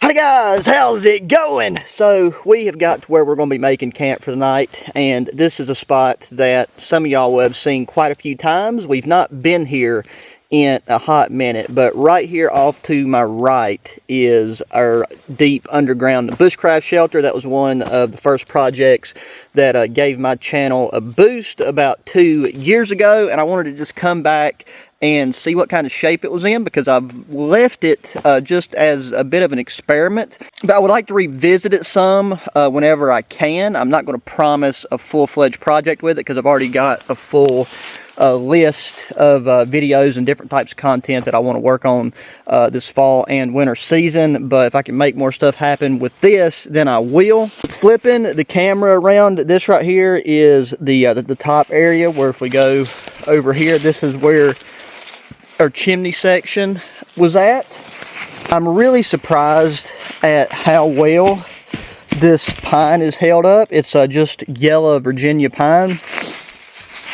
Hi guys, how's it going? So we have got to where we're going to be making camp for the night, and this is a spot that some of y'all have seen quite a few times. We've not been here in a hot minute, but right here off to my right is our deep underground bushcraft shelter. That was one of the first projects that gave my channel a boost about 2 years ago, and I wanted to just come back and see what kind of shape it was in, because I've left it just as a bit of an experiment. But I would like to revisit it some whenever I can. I'm not going to promise a full-fledged project with it, because I've already got a full list of videos and different types of content that I want to work on this fall and winter season. But if I can make more stuff happen with this, then I will. Flipping the camera around, this right here is the top area, where if we go over here, this is where our chimney section was at. I'm really surprised at how well this pine is held up. It's just yellow Virginia pine,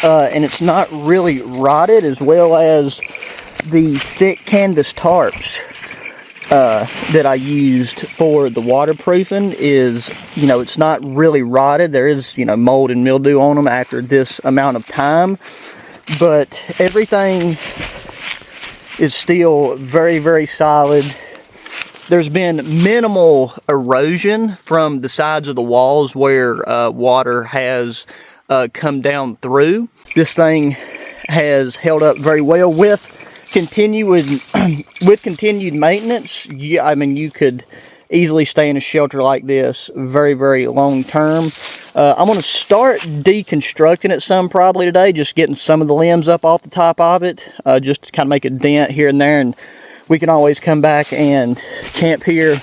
and it's not really rotted, as well as the thick canvas tarps that I used for the waterproofing is, it's not really rotted. There is, mold and mildew on them after this amount of time, but everything is still very, very solid. There's been minimal erosion from the sides of the walls where water has come down through. This thing has held up very well with continued maintenance. Yeah, I mean, you could easily stay in a shelter like this very, very long term. I'm going to start deconstructing it some probably today, just getting some of the limbs up off the top of it, just to kind of make a dent here and there, and we can always come back and camp here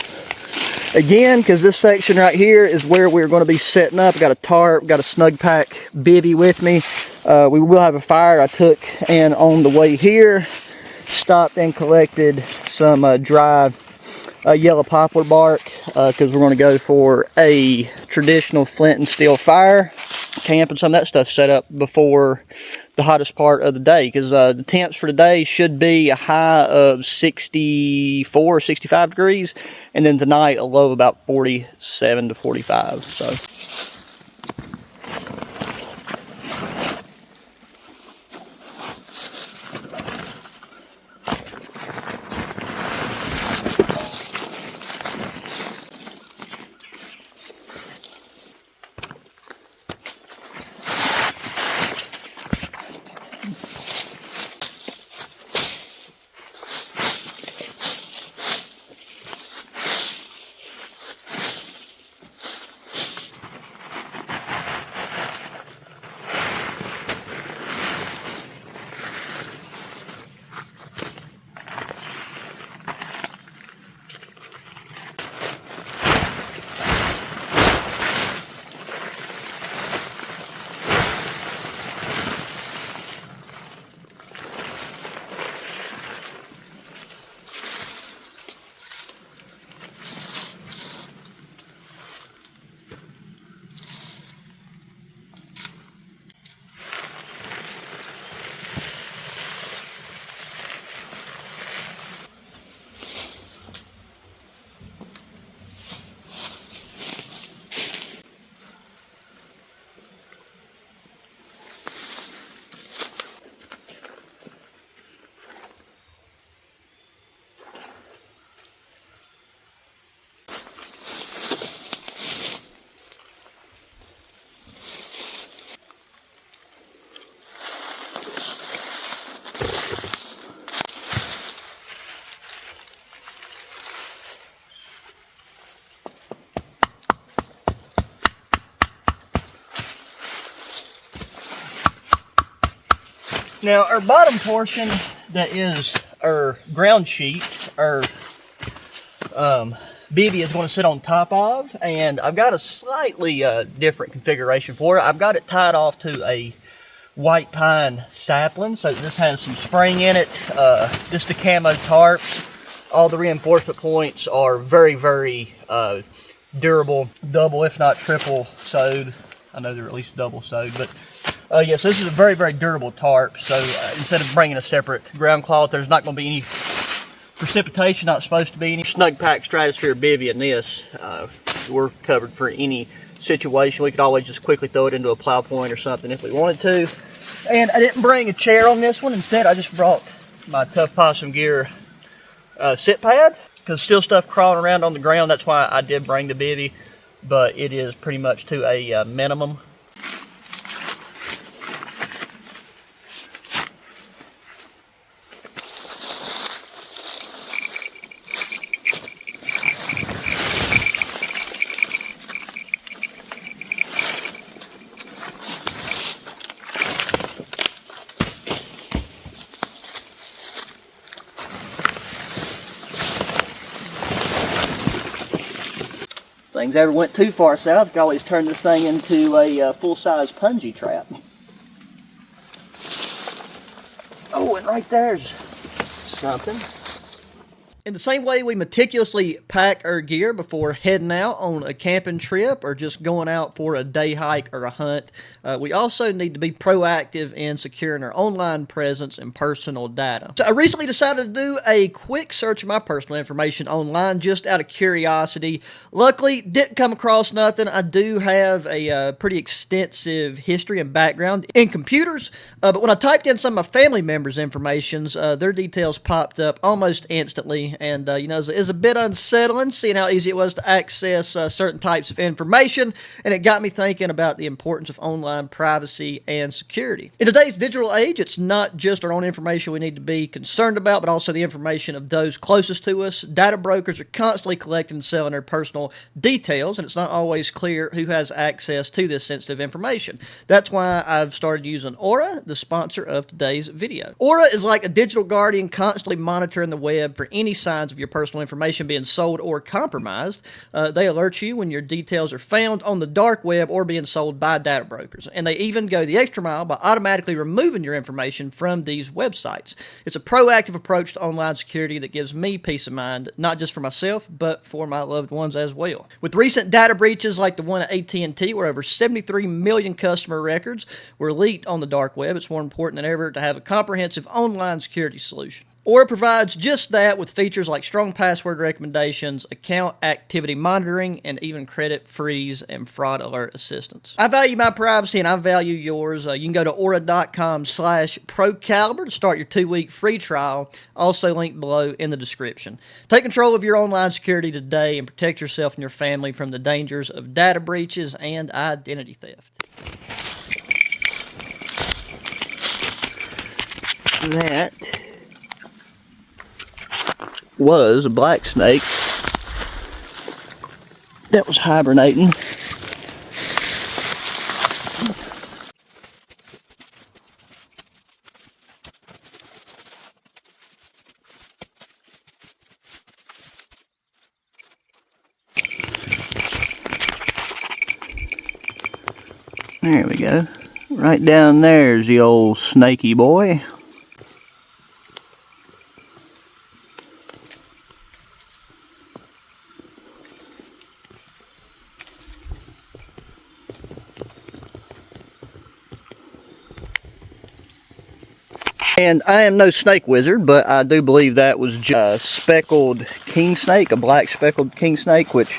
again, because this section right here is where we're going to be setting up. I've got a tarp, got a snug pack bivy with me. We will have a fire I took, and on the way here stopped and collected some dry yellow poplar bark, because we're going to go for a traditional flint and steel fire camp, and some of that stuff set up before the hottest part of the day, because the temps for today should be a high of 64 or 65 degrees, and then tonight a low of about 47 to 45. So now our bottom portion, that is our ground sheet, our Bivy is going to sit on top of, and I've got a slightly different configuration for it. I've got it tied off to a white pine sapling, so this has some spring in it. Just a camo tarp. All the reinforcement points are very, very durable, double if not triple sewed. I know they're at least double sewed, but yes, this is a very, very durable tarp. So instead of bringing a separate ground cloth, there's not going to be any precipitation, not supposed to be any. Snug pack stratosphere bivy in this. We're covered for any situation. We could always just quickly throw it into a plow point or something if we wanted to. And I didn't bring a chair on this one. Instead, I just brought my Tough Possum Gear sit pad, because still stuff crawling around on the ground. That's why I did bring the bivy, but it is pretty much to a minimum. Things ever went too far south, you could always turn this thing into a full-size punji trap. Oh, and right there's something. In the same way we meticulously pack our gear before heading out on a camping trip or just going out for a day hike or a hunt, we also need to be proactive in securing our online presence and personal data. So I recently decided to do a quick search of my personal information online just out of curiosity. Luckily, didn't come across nothing. I do have a pretty extensive history and background in computers, but when I typed in some of my family members' informations, their details popped up almost instantly. And, you know, it's a bit unsettling seeing how easy it was to access certain types of information, and it got me thinking about the importance of online privacy and security. In today's digital age, it's not just our own information we need to be concerned about, but also the information of those closest to us. Data brokers are constantly collecting and selling their personal details, and it's not always clear who has access to this sensitive information. That's why I've started using Aura, the sponsor of today's video. Aura is like a digital guardian constantly monitoring the web for any signs of your personal information being sold or compromised. They alert you when your details are found on the dark web or being sold by data brokers. And they even go the extra mile by automatically removing your information from these websites. It's a proactive approach to online security that gives me peace of mind, not just for myself, but for my loved ones as well. With recent data breaches like the one at AT&T, where over 73 million customer records were leaked on the dark web, it's more important than ever to have a comprehensive online security solution. Aura provides just that with features like strong password recommendations, account activity monitoring, and even credit freeze and fraud alert assistance. I value my privacy and I value yours. You can go to aura.com/ProCaliber to start your 2-week free trial, also linked below in the description. Take control of your online security today and protect yourself and your family from the dangers of data breaches and identity theft. That was a black snake that was hibernating. There we go. Right down there's the old snaky boy. And I am no snake wizard, but I do believe that was just a speckled king snake, a black speckled king snake, which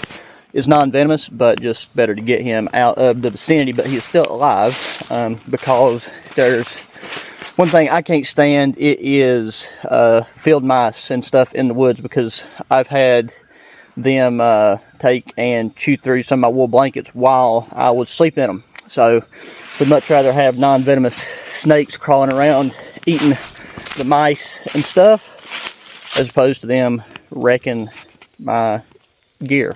is non-venomous, but just better to get him out of the vicinity. But he's still alive, because there's one thing I can't stand. It is field mice and stuff in the woods, because I've had them take and chew through some of my wool blankets while I was sleeping in them. So we'd much rather have non-venomous snakes crawling around eating the mice and stuff, as opposed to them wrecking my gear.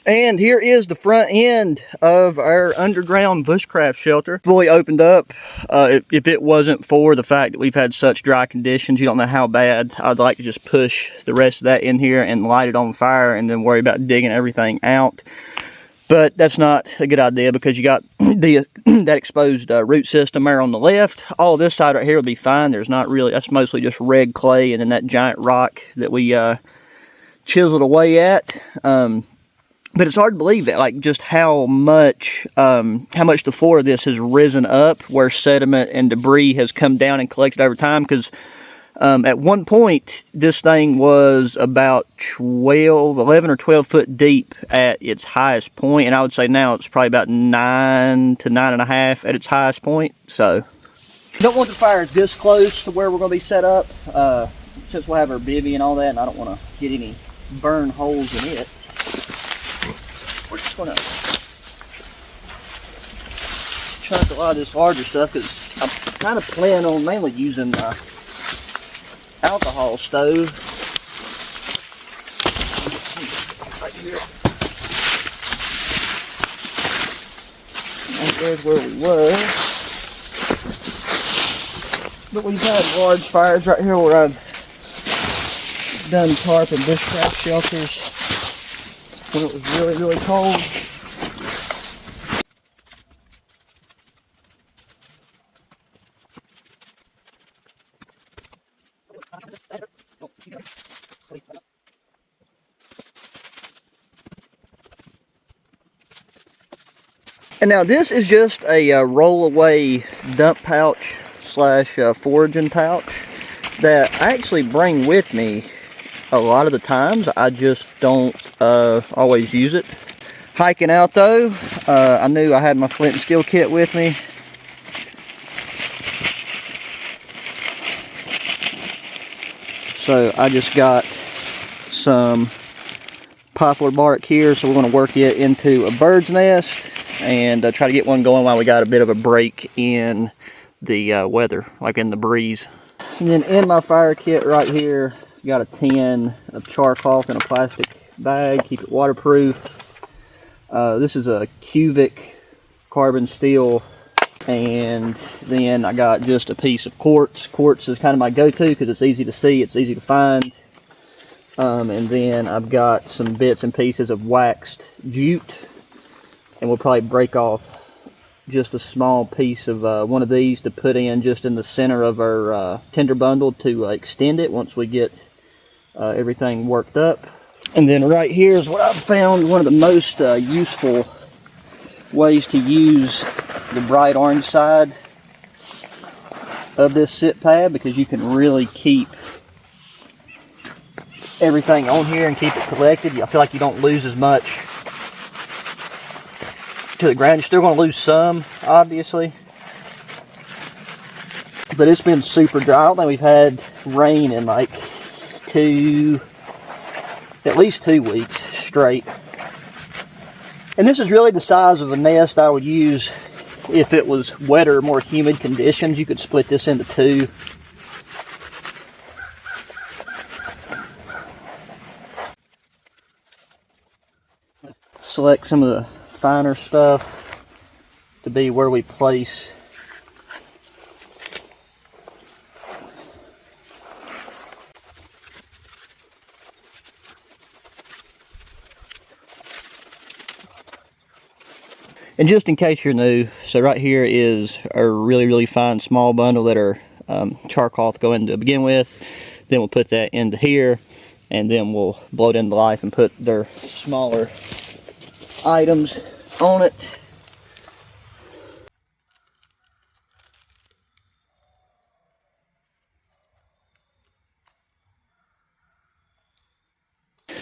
And here is the front end of our underground bushcraft shelter. Fully opened up. If it wasn't for the fact that we've had such dry conditions, you don't know how bad I'd like to just push the rest of that in here and light it on fire and then worry about digging everything out. But that's not a good idea, because you got that exposed root system there on the left. All this side right here will be fine. There's not really, that's mostly just red clay and then that giant rock that we chiseled away at. But it's hard to believe that, like, just how much the floor of this has risen up, where sediment and debris has come down and collected over time. Because At one point, this thing was about 11 or 12 foot deep at its highest point, and I would say now it's probably about 9 to 9.5 at its highest point. So, you don't want the fire this close to where we're going to be set up, since we'll have our bivy and all that, and I don't want to get any burn holes in it. We're just going to chunk a lot of this larger stuff, because I'm kind of planning on mainly using alcohol stove. Right here. And there's where we was. But we've had large fires right here where I've done tarp and bushcraft shelters when it was really, really cold. And now this is just a roll-away dump pouch slash foraging pouch that I actually bring with me a lot of the times. I just don't always use it. Hiking out though, I knew I had my Flint and steel kit with me. So I just got some poplar bark here, so we're going to work it into a bird's nest and try to get one going while we got a bit of a break in the weather, like in the breeze. And then in my fire kit right here, got a tin of char cloth in a plastic bag, keep it waterproof. This is a cubic carbon steel, and then I got just a piece of quartz. Quartz is kind of my go-to because it's easy to see, it's easy to find. And then I've got some bits and pieces of waxed jute, and we'll probably break off just a small piece of one of these to put in just in the center of our tinder bundle to extend it once we get everything worked up. And then right here is what I've found one of the most useful ways to use the bright orange side of this sit pad, because you can really keep everything on here and keep it collected. I feel like you don't lose as much to the ground. You're still going to lose some, obviously, but it's been super dry. I don't think we've had rain in like at least 2 weeks straight. And this is really the size of a nest I would use if it was wetter, more humid conditions. You could split this into 2. Select some of the finer stuff to be where we place And just in case you're new, so right here is a really, really fine small bundle that are char cloth go in to begin with. Then we'll put that into here, and then we'll blow it into life and put their smaller items on it.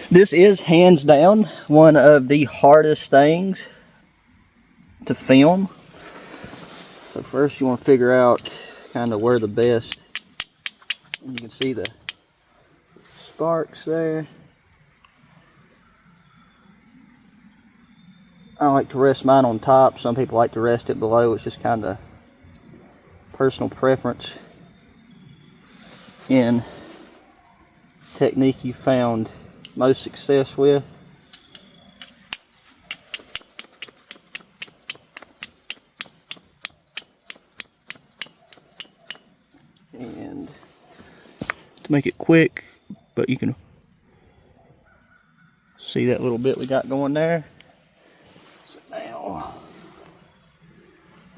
This is hands down one of the hardest things to film. So first you want to figure out kind of where the best, and you can see the sparks there. I like to rest mine on top. Some people like to rest it below. It's just kind of personal preference in technique you found most success with. And to make it quick, but you can see that little bit we got going there. So now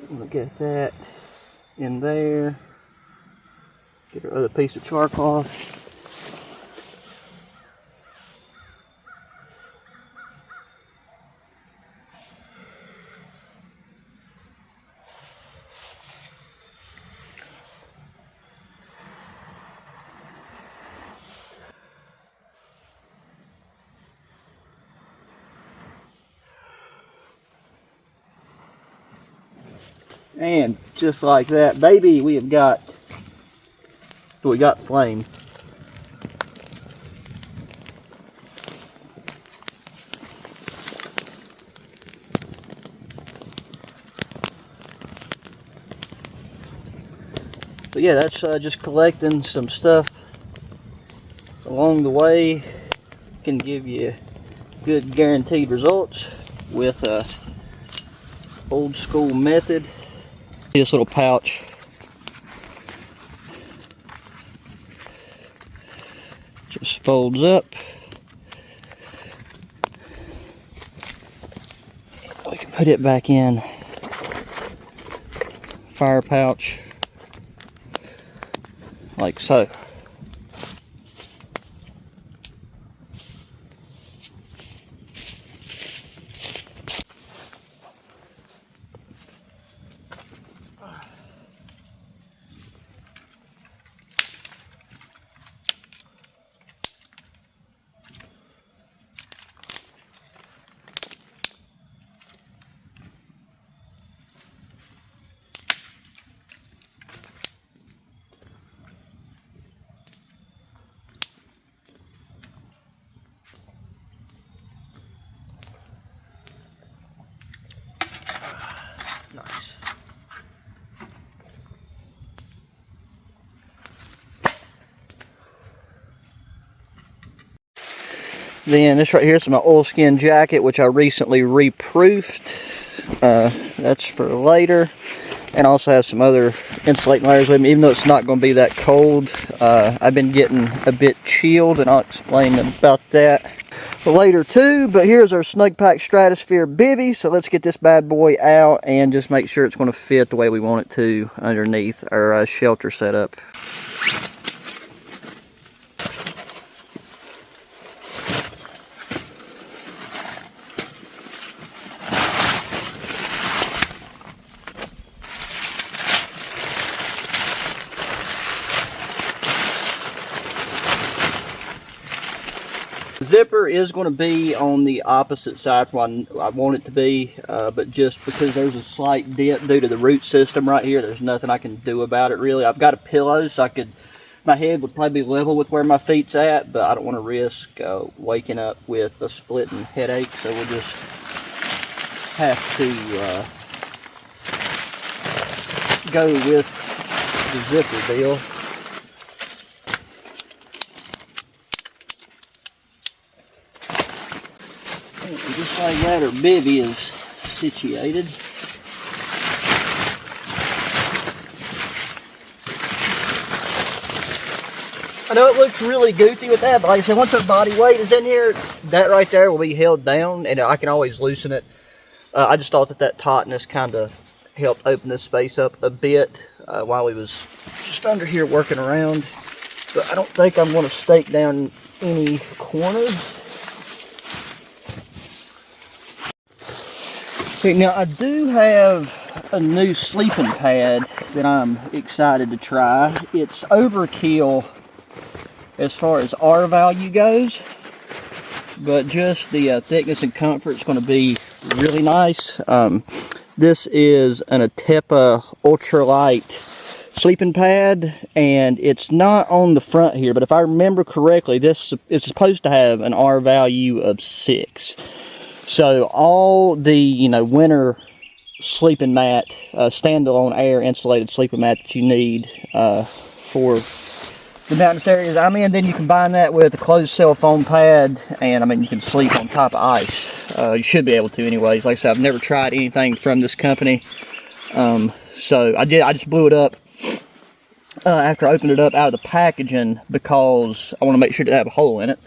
we'll get that in there. Get our other piece of char cloth. And just like that, baby, we got flame. But yeah, that's just collecting some stuff along the way. Can give you good guaranteed results with a old school method. This little pouch just folds up. We can put it back in fire pouch like so. Nice. Then this right here is my oilskin jacket, which I recently reproofed. That's for later. And also have some other insulating layers with me, even though it's not going to be that cold. I've been getting a bit chilled, and I'll explain about that later too. But here's our Snug Pack Stratosphere Bivy. So let's get this bad boy out and just make sure it's going to fit the way we want it to underneath our shelter setup. Zipper is going to be on the opposite side from what I want it to be, but just because there's a slight dip due to the root system right here, there's nothing I can do about it really. I've got a pillow, so my head would probably be level with where my feet's at, but I don't want to risk waking up with a splitting headache, so we'll just have to go with the zipper deal. And just like that, our bivy is situated. I know it looks really goofy with that, but like I said, once our body weight is in here, that right there will be held down, and I can always loosen it. I just thought that tautness kind of helped open this space up a bit while we was just under here working around. But I don't think I'm going to stake down any corners. Okay, now I do have a new sleeping pad that I'm excited to try. It's overkill as far as R value goes, but just the thickness and comfort is going to be really nice. This is an Atepa ultralight sleeping pad, and it's not on the front here, but if I remember correctly, this is supposed to have an R value of 6. So all the winter sleeping mat, standalone air insulated sleeping mat that you need for the mountainous areas I'm in, then you combine that with a closed cell foam pad, and I mean you can sleep on top of ice. You should be able to anyways. Like I said, I've never tried anything from this company, so I just blew it up after I opened it up out of the packaging because I want to make sure it didn't have a hole in it.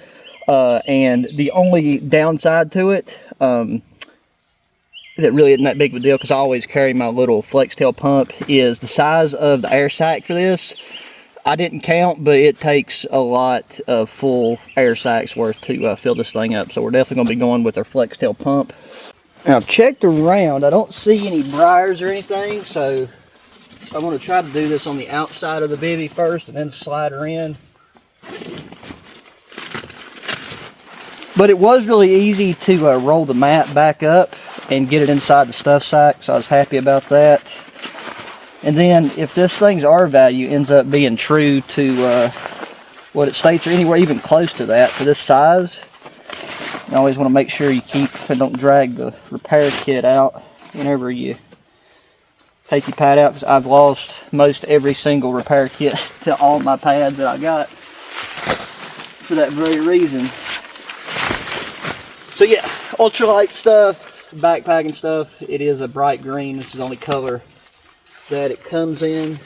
And the only downside to it, that really isn't that big of a deal because I always carry my little flex tail pump, is the size of the air sac for this. I didn't count, but it takes a lot of full air sacs worth to fill this thing up. So we're definitely going to be going with our flex tail pump. Now I've checked around. I don't see any briars or anything, so I'm going to try to do this on the outside of the bivy first and then slide her in. But it was really easy to roll the mat back up and get it inside the stuff sack, so I was happy about that. And then if this thing's R value ends up being true to what it states, or anywhere even close to that, for this size, you always want to make sure you keep and don't drag the repair kit out whenever you take your pad out, because I've lost most every single repair kit to all my pads that I got for that very reason. So yeah, ultralight stuff, backpacking stuff. It is a bright green. This is the only color that it comes in.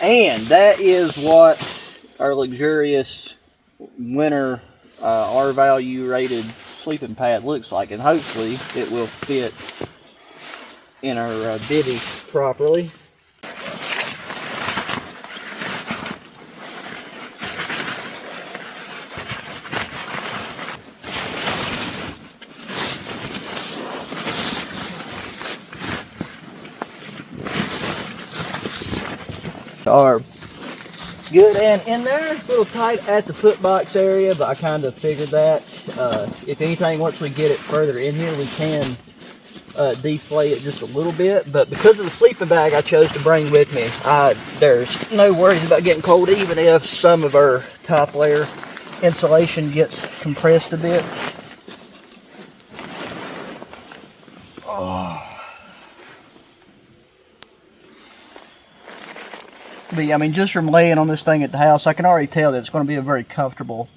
And that is what our luxurious winter R value rated sleeping pad looks like, and hopefully it will fit in our bivy properly. Are good and in there, a little tight at the foot box area, but I kind of figured that. If anything, once we get it further in here, we can deflate it just a little bit. But because of the sleeping bag I chose to bring with me, there's no worries about getting cold, even if some of our top layer insulation gets compressed a bit. Oh. But yeah, I mean, just from laying on this thing at the house, I can already tell that it's going to be a very comfortable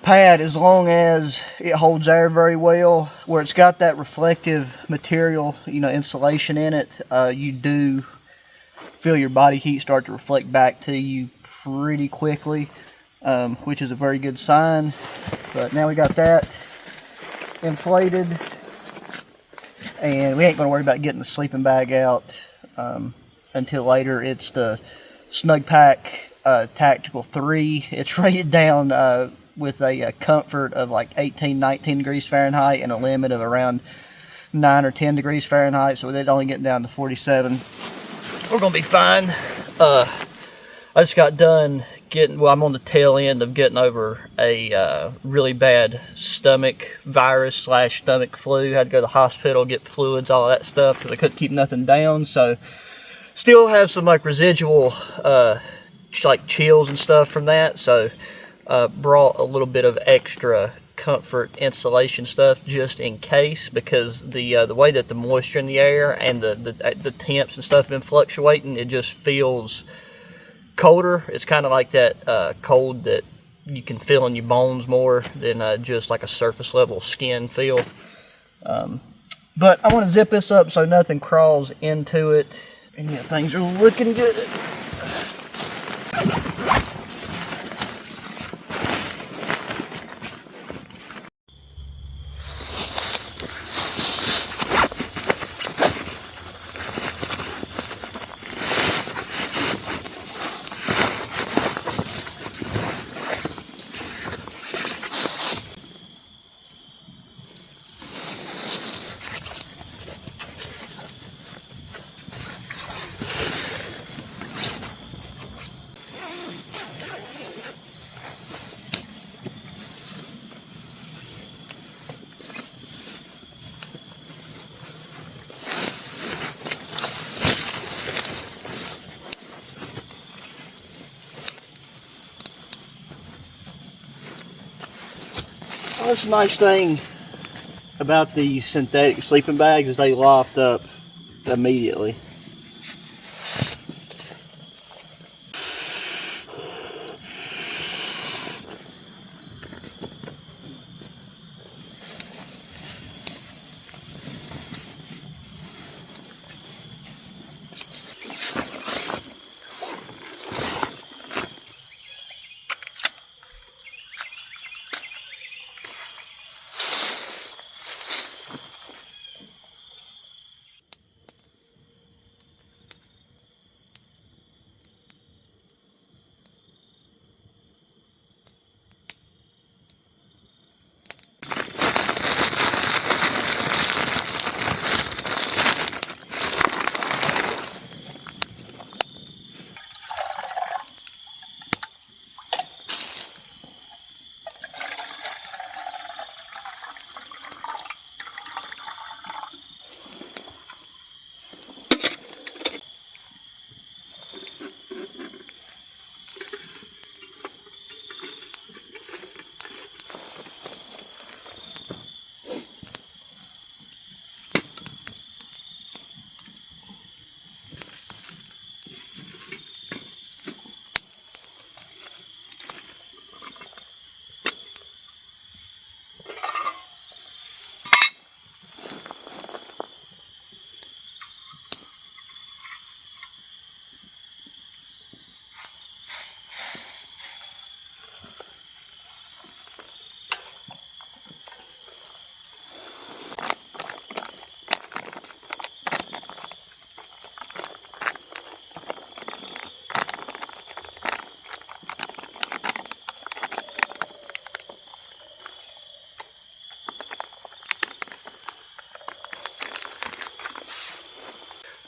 pad, as long as it holds air very well. Where it's got that reflective material, you know, insulation in it, you do feel your body heat start to reflect back to you pretty quickly, which is a very good sign. But now we got that inflated, and we ain't going to worry about getting the sleeping bag out until later. It's the Snug Pack Tactical 3. It's rated down with a comfort of like 18, 19 degrees Fahrenheit and a limit of around 9 or 10 degrees Fahrenheit. So with it only getting down to 47, we're going to be fine. I just got done well, I'm on the tail end of getting over a really bad stomach virus / stomach flu. Had to go to the hospital, get fluids, all that stuff, because I couldn't keep nothing down. So still have some like residual like chills and stuff from that. So brought a little bit of extra comfort insulation stuff just in case, because the way that the moisture in the air and the temps and stuff have been fluctuating, it just feels colder. It's kind of like that cold that you can feel in your bones more than just like a surface level skin feel. But I want to zip this up so nothing crawls into it. And yeah, things are looking good. Well, that's a nice thing about these synthetic sleeping bags, is they loft up immediately.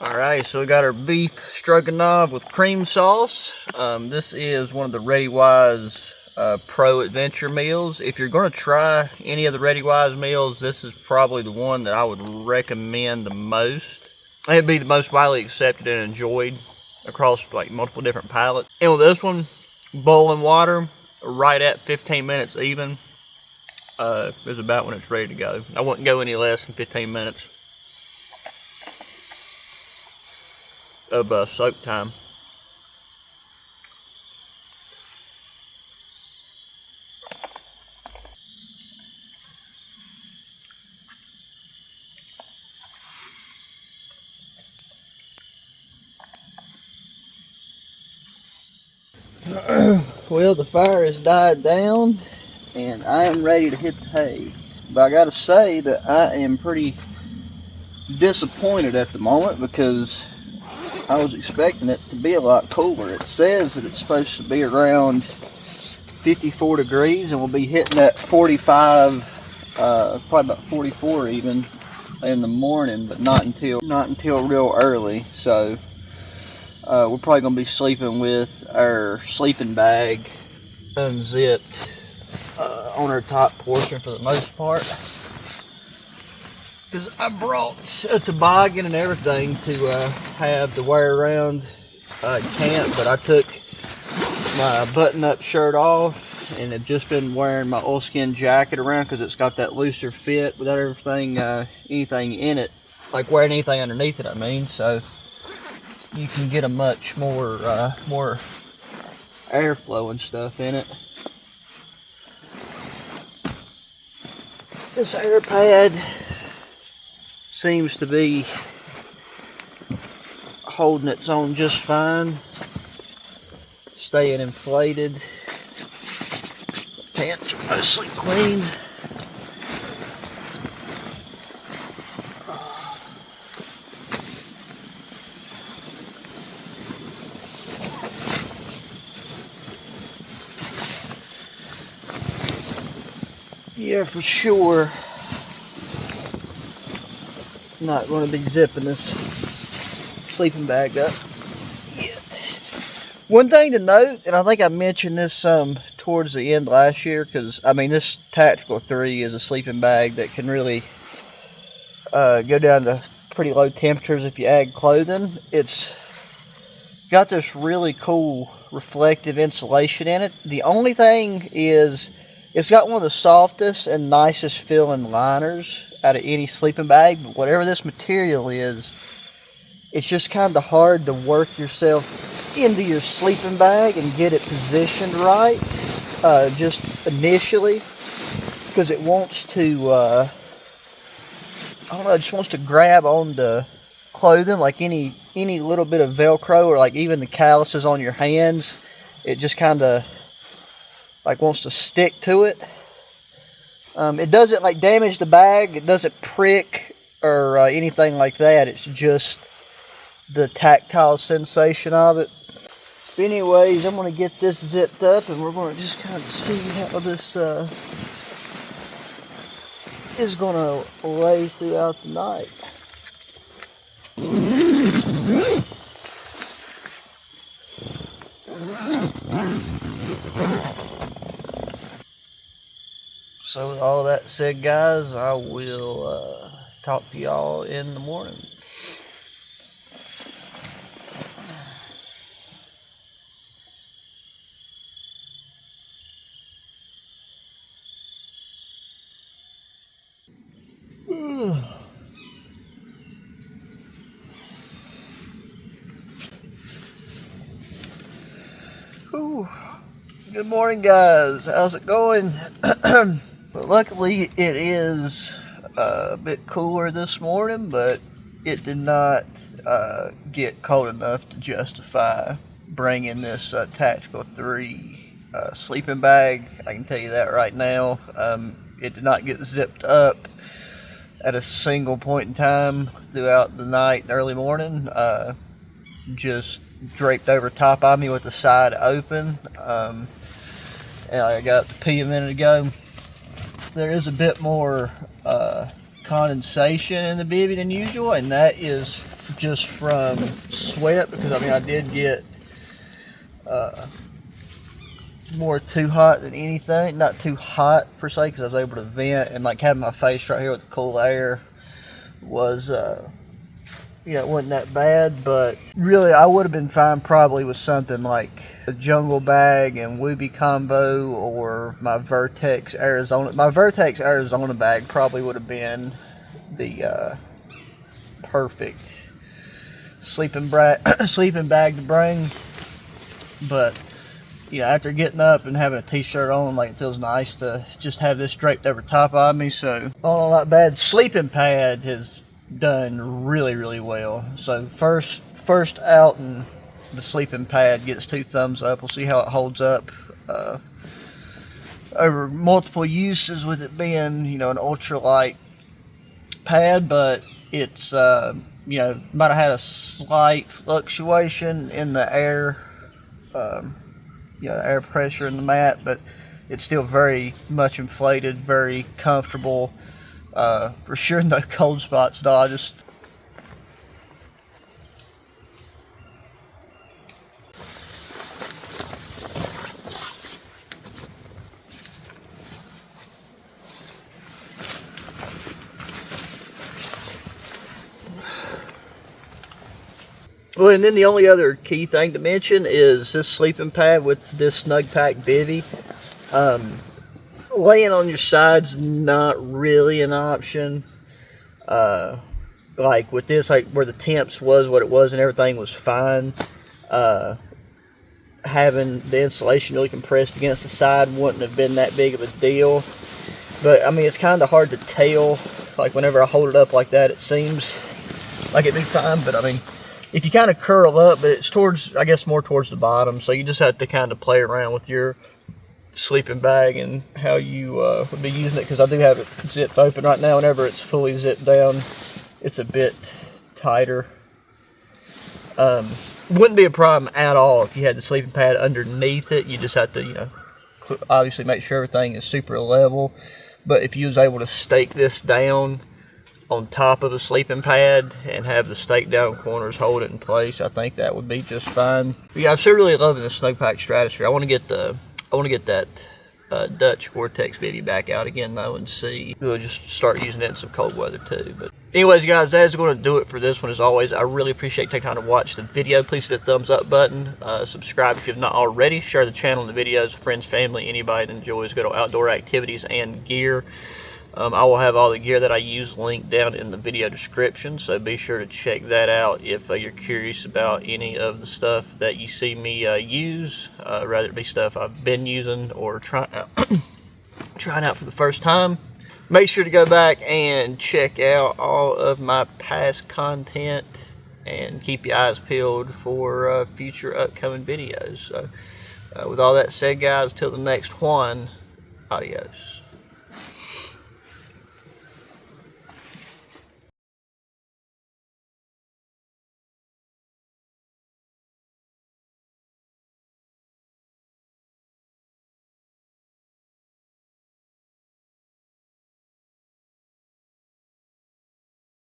Alright, so we got our beef stroganoff with cream sauce. This is one of the ReadyWise Pro Adventure meals. If you're going to try any of the ReadyWise meals, this is probably the one that I would recommend the most. It'd be the most widely accepted and enjoyed across like multiple different palates. And with this one, boiling water, right at 15 minutes even, is about when it's ready to go. I wouldn't go any less than 15 minutes of soak time. Well, the fire has died down and I am ready to hit the hay. But I gotta say that I am pretty disappointed at the moment because I was expecting it to be a lot cooler. It says that it's supposed to be around 54 degrees and we'll be hitting that 45, probably about 44 even in the morning, but not until real early. So we're probably gonna be sleeping with our sleeping bag unzipped on our top portion for the most part. Because I brought a toboggan and everything to have to wear around camp, but I took my button-up shirt off and have just been wearing my oilskin jacket around because it's got that looser fit without everything, anything in it, like wearing anything underneath it, I mean. So you can get a much more more airflow and stuff in it. This air pad seems to be holding its own just fine, staying inflated. Pants are mostly clean. Yeah, for sure. Not going to be zipping this sleeping bag up yet. One thing to note, and I think I mentioned this towards the end last year, because I mean this Tactical 3 is a sleeping bag that can really go down to pretty low temperatures if you add clothing. It's got this really cool reflective insulation in it. The only thing is it's got one of the softest and nicest feeling liners out of any sleeping bag, but whatever this material is, it's just kind of hard to work yourself into your sleeping bag and get it positioned right, just initially, because it wants to, I don't know, it just wants to grab on the clothing, like any little bit of Velcro or like even the calluses on your hands. It just kind of like wants to stick to it. It doesn't like damage the bag, it doesn't prick or anything like that. It's just the tactile sensation of it. But anyways, I'm going to get this zipped up and we're going to just kind of see how this is going to lay throughout the night. So with all that said, guys, I will talk to y'all in the morning. Whew. Good morning, guys. How's it going? But luckily it is a bit cooler this morning, but it did not get cold enough to justify bringing this Tactical 3 sleeping bag. I can tell you that right now. It did not get zipped up at a single point in time throughout the night and early morning. Just draped over top of me with the side open. And I got to pee a minute ago. There is a bit more condensation in the bivy than usual, and that is just from sweat, because I mean I did get more too hot than anything. Not too hot per se, because I was able to vent, and like having my face right here with the cool air was you know, it wasn't that bad. But really I would have been fine probably with something like a jungle bag and Wooby combo, or my Vertex Arizona. My Vertex Arizona bag probably would have been the perfect sleeping bag to bring. But you know, after getting up and having a t-shirt on, like, it feels nice to just have this draped over top of me. So all not bad. Sleeping pad has done really well. So first out, and the sleeping pad gets 2 thumbs up. We'll see how it holds up over multiple uses, with it being, you know, an ultralight pad. But it's you know, might have had a slight fluctuation in the air, you know, the air pressure in the mat, but it's still very much inflated, very comfortable. For sure no cold spots though. I just well, and then the only other key thing to mention is this sleeping pad with this snug pack bivy. Laying on your side's not really an option. Like with this, like where the temps was what it was and everything was fine, having the insulation really compressed against the side wouldn't have been that big of a deal. But I mean, it's kind of hard to tell. Like whenever I hold it up like that, it seems like it'd be fine, but I mean, if you kind of curl up, but it's towards, I guess, more towards the bottom, so you just have to kind of play around with your sleeping bag and how you would be using it, because I do have it zipped open right now. Whenever it's fully zipped down, it's a bit tighter. Wouldn't be a problem at all if you had the sleeping pad underneath it. You just have to, you know, obviously make sure everything is super level. But if you was able to stake this down on top of the sleeping pad and have the stake down corners hold it in place, I think that would be just fine. But yeah, I'm still really loving the Snowpack Stratosphere. I want to get that Dutch Gore-Tex Bivy back out again though, and see. We'll just start using it in some cold weather too. But anyways, guys, that is going to do it for this one. As always, I really appreciate you taking time to watch the video. Please hit the thumbs up button. Subscribe if you've not already. Share the channel and the videos, friends, family, anybody that enjoys good outdoor activities and gear. I will have all the gear that I use linked down in the video description, so be sure to check that out if you're curious about any of the stuff that you see me use, rather it be stuff I've been using or trying out for the first time. Make sure to go back and check out all of my past content and keep your eyes peeled for future upcoming videos. So with all that said, guys, till the next one, adios.